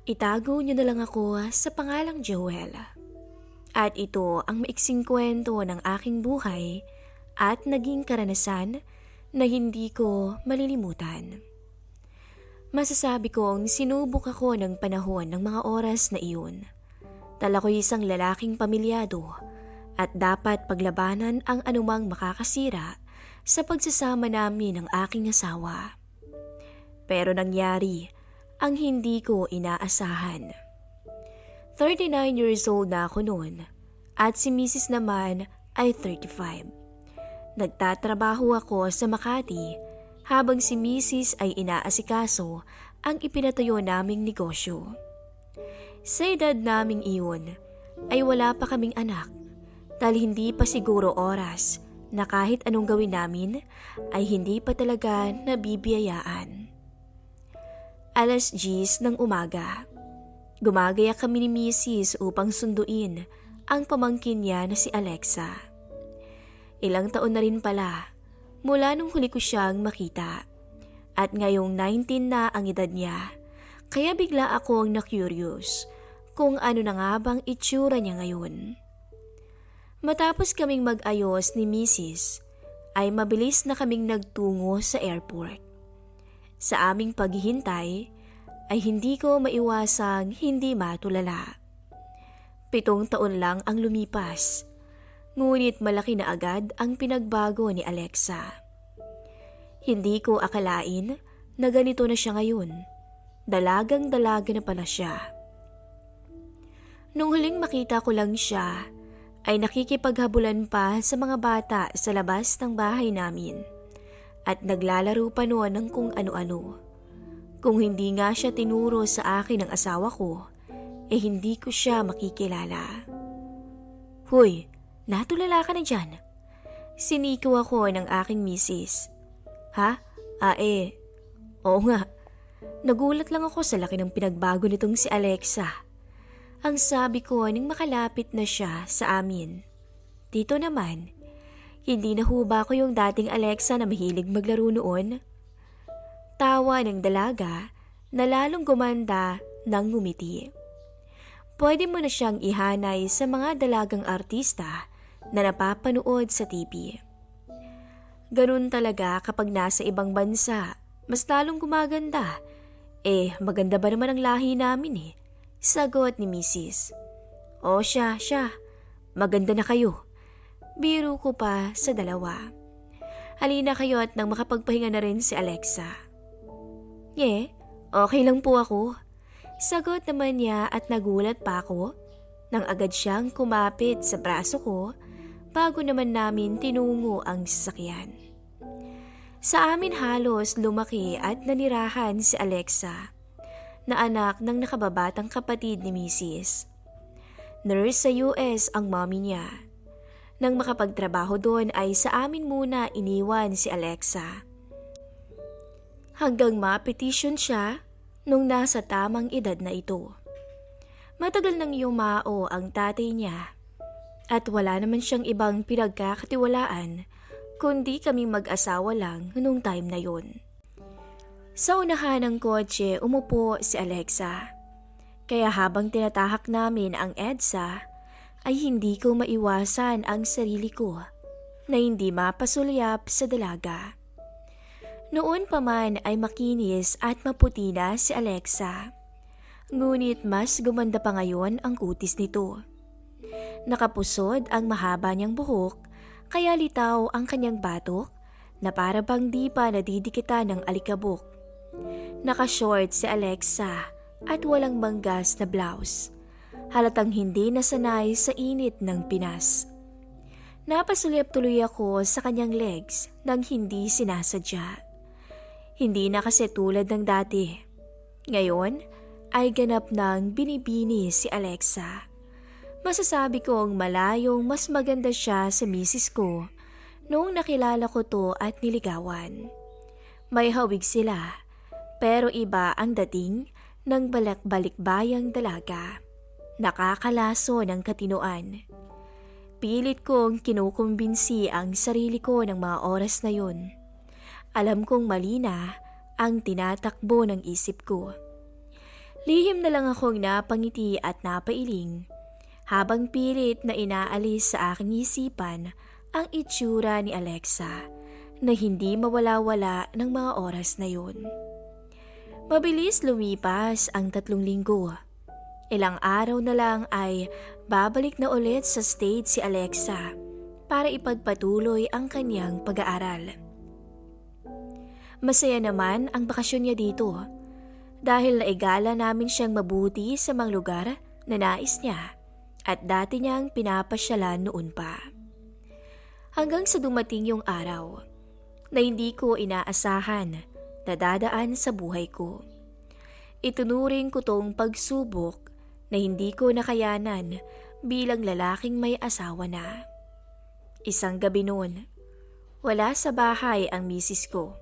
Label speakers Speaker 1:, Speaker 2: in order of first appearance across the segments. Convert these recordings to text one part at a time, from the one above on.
Speaker 1: Itago niyo na lang ako sa pangalang Joel. At ito ang maiksing kwento ng aking buhay at naging karanasan na hindi ko malilimutan. Masasabi kong sinubok ako ng panahon ng mga oras na iyon. Dala ko'y isang lalaking pamilyado at dapat paglabanan ang anumang makakasira sa pagsasama namin ng aking asawa. Pero nangyari ang hindi ko inaasahan. 39 years old na ako noon at si Mrs. naman ay 35. Nagtatrabaho ako sa Makati habang si Mrs. ay inaasikaso ang ipinatayo naming negosyo. Sa edad naming iyon ay wala pa kaming anak dahil hindi pa siguro oras na kahit anong gawin namin ay hindi pa talaga nabibiyayaan. 10:00 ng umaga. Gumagaya kami ni Mrs. upang sunduin ang pamangkin niya na si Alexa. Ilang taon na rin pala mula nung huli ko siyang makita. At ngayong 19 na ang edad niya, kaya bigla akong na-curious kung ano na nga bang itsura niya ngayon. Matapos kaming mag-ayos ni Mrs., ay mabilis na kaming nagtungo sa airport. Sa aming paghihintay ay hindi ko maiwasang hindi matulala. 7 taon lang ang lumipas, ngunit malaki na agad ang pinagbago ni Alexa. Hindi ko akalain na ganito na siya ngayon. Dalagang-dalaga na pala siya. Nung huling makita ko lang siya, ay nakikipaghabulan pa sa mga bata sa labas ng bahay namin at naglalaro pa noon ng kung ano-ano. Kung hindi nga siya tinuro sa akin ng asawa ko, hindi ko siya makikilala. "Hoy, natulala ka na dyan." Siniko ako ng aking misis. "Ha? Oo nga. Nagulat lang ako sa laki ng pinagbago nitong si Alexa." Ang sabi ko nang makalapit na siya sa amin. Dito naman, hindi na ho ba ko yung dating Alexa na mahilig maglaro noon? Tawa ng dalaga na lalong gumanda ng ngumiti. Pwede mo na siyang ihanay sa mga dalagang artista na napapanood sa TV. Ganun talaga kapag nasa ibang bansa, mas lalong gumaganda. Maganda ba naman ang lahi namin Sagot ni Mrs. "O siya, maganda na kayo." Biro ko pa sa dalawa. "Halina kayo at nang makapagpahinga na rin si Alexa." Okay lang po ako." Sagot naman niya at nagulat pa ako nang agad siyang kumapit sa braso ko bago naman namin tinungo ang sasakyan. Sa amin halos lumaki at nanirahan si Alexa, na anak ng nakababatang kapatid ni Mrs. Nurse sa US ang mommy niya. Nang makapagtrabaho doon ay sa amin muna iniwan si Alexa. Hanggang ma-petition siya nung nasa tamang edad na ito. Matagal nang yumao ang tatay niya at wala naman siyang ibang pinagkakatiwalaan kundi kaming mag-asawa lang nung time na yun. Sa unahan ng kotse umupo si Alexa. Kaya habang tinatahak namin ang EDSA ay hindi ko maiwasan ang sarili ko na hindi mapasulyap sa dalaga. Noon pa man ay makinis at maputi na si Alexa. Ngunit mas gumanda pa ngayon ang kutis nito. Nakapusod ang mahaba niyang buhok kaya litaw ang kanyang batok na para bang di pa nadidikitan ng alikabok. Naka-short si Alexa at walang manggas na blouse. Halatang hindi nasanay sa init ng Pinas. Napasulyap tuloy ako sa kanyang legs nang hindi sinasadya. Hindi na kasi tulad ng dati. Ngayon ay ganap nang binibini si Alexa. Masasabi kong malayong mas maganda siya sa misis ko noong nakilala ko to at niligawan. May hawig sila, pero iba ang dating ng balak-balikbayang dalaga. Nakakalaso ng katinoan. Pilit kong kinukumbinsi ang sarili ko ng mga oras na yun. Alam kong mali na ang tinatakbo ng isip ko. Lihim na lang akong napangiti at napailing habang pilit na inaalis sa aking isipan ang itsura ni Alexa na hindi mawala-wala ng mga oras na yun. Mabilis lumipas ang 3 linggo. Ilang araw na lang ay babalik na ulit sa States si Alexa para ipagpatuloy ang kanyang pag-aaral. Masaya naman ang bakasyon niya dito dahil naigala namin siyang mabuti sa mga lugar na nais niya at dati niyang pinapasyalan noon pa. Hanggang sa dumating yung araw na hindi ko inaasahan na dadaan sa buhay ko. Itunuring ko tong pagsubok na hindi ko nakayanan bilang lalaking may asawa na. Isang gabi noon, wala sa bahay ang misis ko.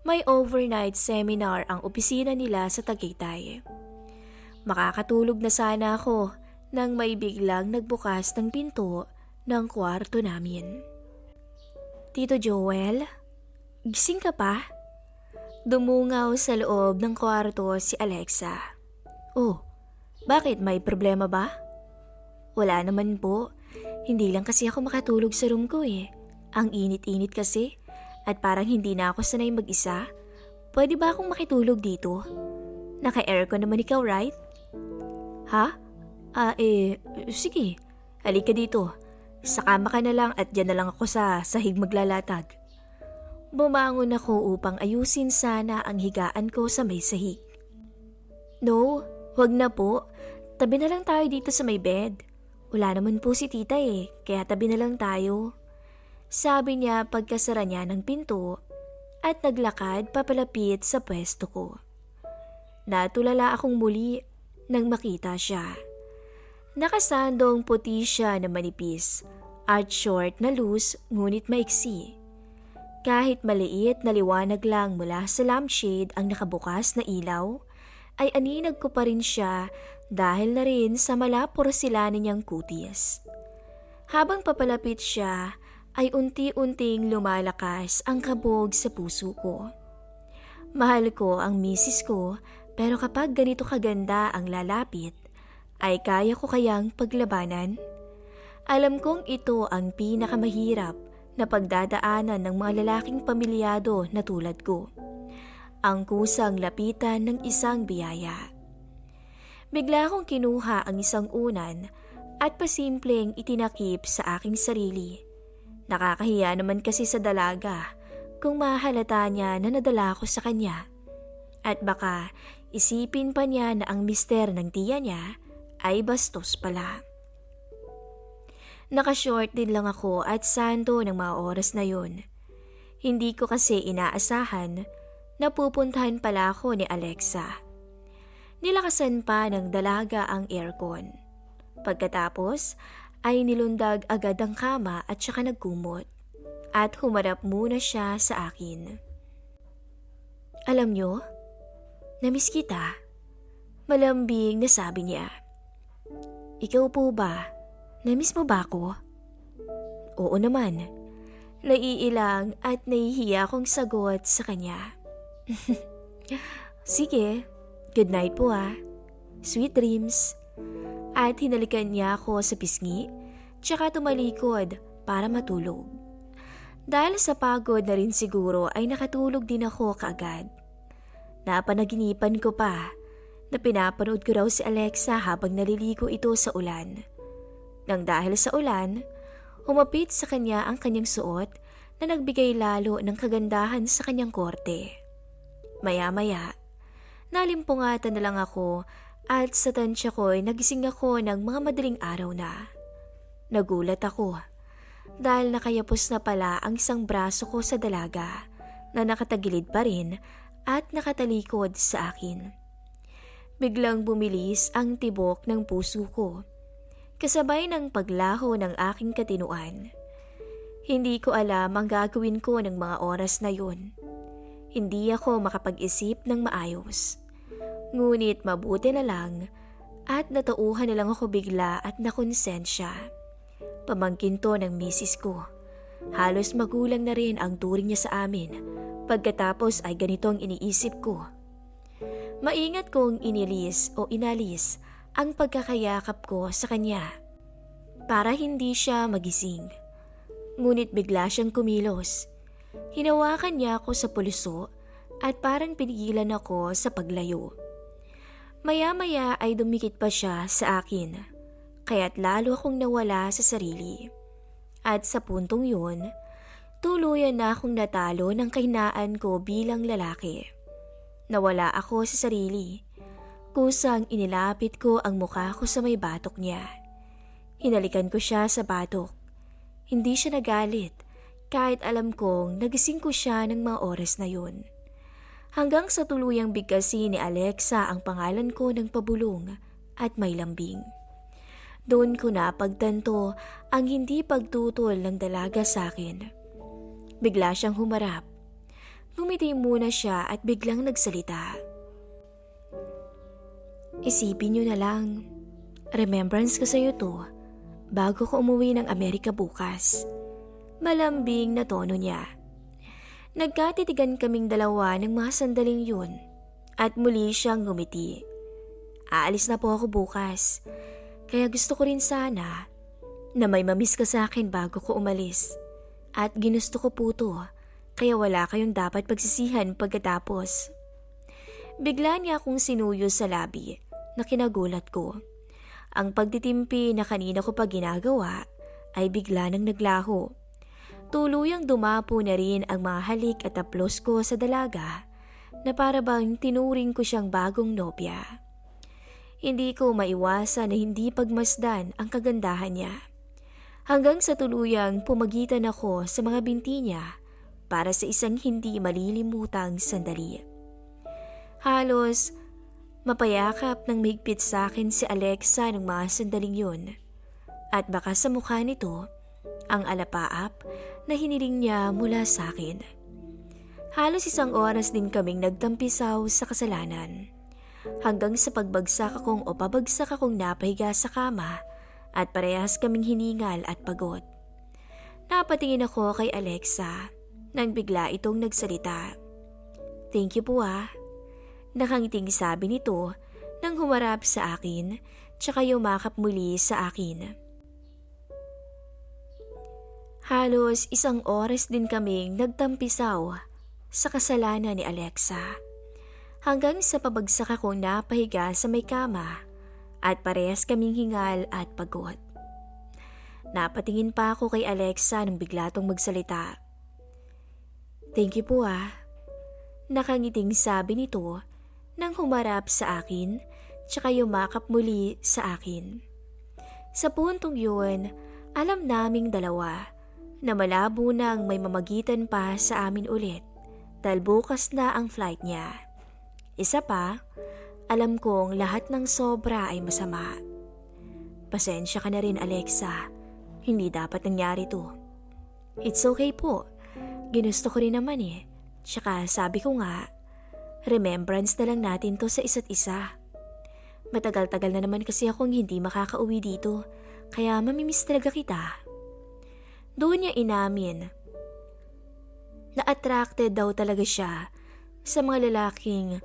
Speaker 1: May overnight seminar ang opisina nila sa Tagaytay. Makakatulog na sana ako nang may biglang nagbukas ng pinto ng kwarto namin. Tito Joel, gising ka pa? Dumungaw sa loob ng kwarto si Alexa. Oh, bakit, may problema ba? Wala naman po, hindi lang kasi ako makatulog sa room ko eh. Ang init-init kasi. At parang hindi na ako sanay mag-isa. Pwede ba akong makitulog dito? Naka-aircon naman ikaw, right? Ha? Sige. Halika dito. Sa kama ka na lang at dyan na lang ako sa sahig maglalatag. Bumangon ako upang ayusin sana ang higaan ko sa may sahig. No, wag na po. Tabi na lang tayo dito sa may bed. Wala naman po si tita eh, kaya tabi na lang tayo. Sabi niya pagkasara niya ng pinto at naglakad papalapit sa pwesto ko. Natulala akong muli nang makita siya. Nakasandong puti siya na manipis at short na loose ngunit maiksi. Kahit maliit na liwanag lang mula sa lampshade ang nakabukas na ilaw, ay aninag ko pa rin siya dahil na rin sa malaporsilanin niyang kutis. Habang papalapit siya, ay unti-unting lumalakas ang kabog sa puso ko. Mahal ko ang misis ko pero kapag ganito kaganda ang lalapit, ay kaya ko kayang paglabanan? Alam kong ito ang pinakamahirap na pagdadaanan ng mga lalaking pamilyado na tulad ko. Ang kusang lapitan ng isang biyaya. Bigla akong kinuha ang isang unan at pasimpleng itinakip sa aking sarili. Nakakahiya naman kasi sa dalaga kung mahalata niya na nadala ko sa kanya. At baka isipin pa niya na ang mister ng tiya niya ay bastos pala. Nakashort din lang ako at santo ng mga oras na yun. Hindi ko kasi inaasahan na pupuntahan pala ako ni Alexa. Nilakasan pa ng dalaga ang aircon. Pagkatapos ay nilundag agad ang kama at saka nagkumot at humarap muna siya sa akin. Alam nyo, namiss kita. Malambing na sabi niya. Ikaw po ba? Namiss mo ba ako? Oo naman. Naiilang at nahihiya akong sagot sa kanya. Sige, good night po ah. Sweet dreams. At hinalikan niya ako sa pisngi, tsaka tumalikod para matulog. Dahil sa pagod na rin siguro ay nakatulog din ako kaagad. Napanaginipan ko pa na pinapanood ko raw si Alexa habang naliligo ito sa ulan. Nang dahil sa ulan, humapit sa kanya ang kanyang suot na nagbigay lalo ng kagandahan sa kanyang korte. Maya-maya, nalimpungatan na lang ako at sa tansya ko'y nagising ako ng mga madaling araw na. Nagulat ako dahil nakayapos na pala ang isang braso ko sa dalaga na nakatagilid pa rin at nakatalikod sa akin. Biglang bumilis ang tibok ng puso ko, kasabay ng paglaho ng aking katinuan. Hindi ko alam ang gagawin ko ng mga oras na yun. Hindi ako makapag-isip ng maayos. Ngunit mabuti na lang at natauhan na lang ako bigla at nakonsensya. Pamangkin to ng misis ko. Halos magulang na rin ang turing niya sa amin. Pagkatapos ay ganito ang iniisip ko. Maingat kong inilis o inalis ang pagkakayakap ko sa kanya para hindi siya magising. Ngunit bigla siyang kumilos. Hinawakan niya ako sa pulso at parang pinigilan ako sa paglayo. Maya-maya ay dumikit pa siya sa akin, kaya't lalo akong nawala sa sarili. At sa puntong yun, tuluyan na akong natalo ng kahinaan ko bilang lalaki. Nawala ako sa sarili. Kusang inilapit ko ang mukha ko sa may batok niya. Hinalikan ko siya sa batok. Hindi siya nagalit kahit alam kong nagising ko siya ng mga oras na yun. Hanggang sa tuluyang bigkasin ni Alexa ang pangalan ko ng pabulong at may lambing. Doon ko na pagtanto ang hindi pagtutol ng dalaga sa akin. Bigla siyang humarap. Ngumiti muna siya at biglang nagsalita. Isipin niyo na lang, remembrance ko sa iyo to bago ko umuwi ng Amerika bukas. Malambing na tono niya. Nagkatitigan kaming dalawa ng mga sandaling yun at muli siyang ngumiti. Aalis na po ako bukas, kaya gusto ko rin sana na may mamiss ka sa akin bago ko umalis. At ginusto ko po to, kaya wala kayong dapat pagsisihan pagkatapos. Bigla niya akong sinuyo sa labi na kinagulat ko. Ang pagtitimpi na kanina ko pa ginagawa ay bigla nang naglaho. Tuluyang dumapo na rin ang mga halik at aplos ko sa dalaga na para bang tinuring ko siyang bagong nobya. Hindi ko maiwasan na hindi pagmasdan ang kagandahan niya. Hanggang sa tuluyang pumagitan ako sa mga binti niya para sa isang hindi malilimutang sandali. Halos mapayakap ng mahigpit sa akin si Alexa ng mga sandaling yun. At baka sa mukha nito ang alapaap na hiniling niya mula sa akin. Halos 1 oras din kaming nagtampisaw sa kasalanan. Hanggang sa pagbagsak akong o pabagsak akong napahiga sa kama at parehas kaming hiningal at pagod. Napatingin ako kay Alexa nang bigla itong nagsalita. Thank you po ah. Nakangiting sabi nito nang humarap sa akin tsaka yumakap muli sa akin. Halos 1 oras din kaming nagtampisaw sa kasalanan ni Alexa. Hanggang sa pabagsak akong napahiga sa may kama at parehas kaming hingal at pagod. Napatingin pa ako kay Alexa nang bigla tong magsalita. Thank you po ah. Nakangiting sabi nito nang humarap sa akin tsaka yumakap muli sa akin. Sa puntong yun, alam naming dalawa na malabo nang may mamagitan pa sa amin ulit dahil bukas na ang flight niya. Isa pa, alam kong lahat ng sobra ay masama. Pasensya ka na rin Alexa, hindi dapat nangyari to. It's okay po, ginusto ko rin naman eh. Tsaka sabi ko nga, remembrance na lang natin to sa isa't isa. Matagal-tagal na naman kasi akong hindi makakauwi dito, kaya mamimiss talaga kita. Doon niya inamin na attracted daw talaga siya sa mga lalaking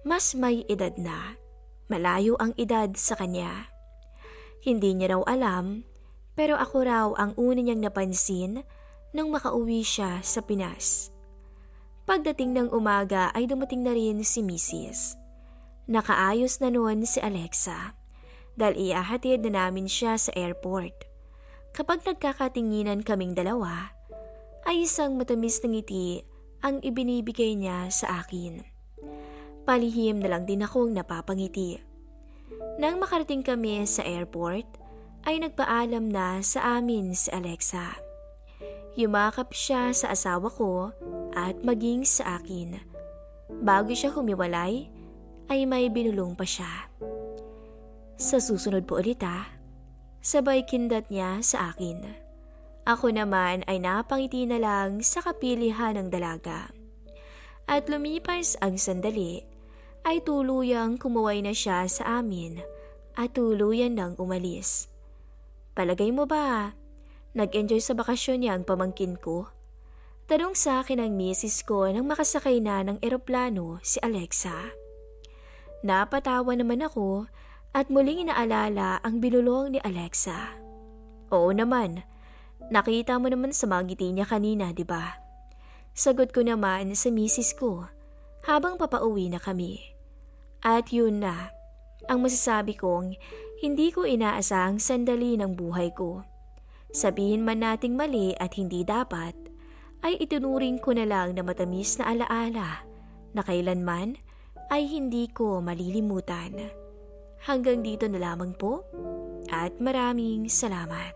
Speaker 1: mas may edad na, malayo ang edad sa kanya. Hindi niya raw alam, pero ako raw ang una niyang napansin nang makauwi siya sa Pinas. Pagdating ng umaga ay dumating na rin si Mrs. Nakaayos na noon si Alexa dahil iahatid na namin siya sa airport. Kapag nagkakatinginan kaming dalawa, ay isang matamis na ngiti ang ibinibigay niya sa akin. Palihim na lang din akong napapangiti. Nang makarating kami sa airport, ay nagpaalam na sa amin si Alexa. Yumakap siya sa asawa ko at maging sa akin. Bago siya humiwalay, ay may binulong pa siya. Sa susunod po ulit sabay kindat niya sa akin. Ako naman ay napangiti na lang sa kapilihan ng dalaga. At lumipas ang sandali, ay tuluyang kumuway na siya sa amin at tuluyan nang umalis. Palagay mo ba, nag-enjoy sa bakasyon niya ang pamangkin ko? Tanong sa akin ang misis ko nang makasakay na ng eroplano si Alexa. Napatawa naman ako at muling inaalala ang binulong ni Alexa. Oo naman, nakita mo naman sa mga ngiti niya kanina, di ba? Sagot ko naman sa misis ko habang papauwi na kami. At yun na, ang masasabi kong hindi ko inaasahang sandali ng buhay ko. Sabihin man nating mali at hindi dapat, ay itunuring ko na lang na matamis na alaala na kailanman ay hindi ko malilimutan. Hanggang dito na lamang po at maraming salamat.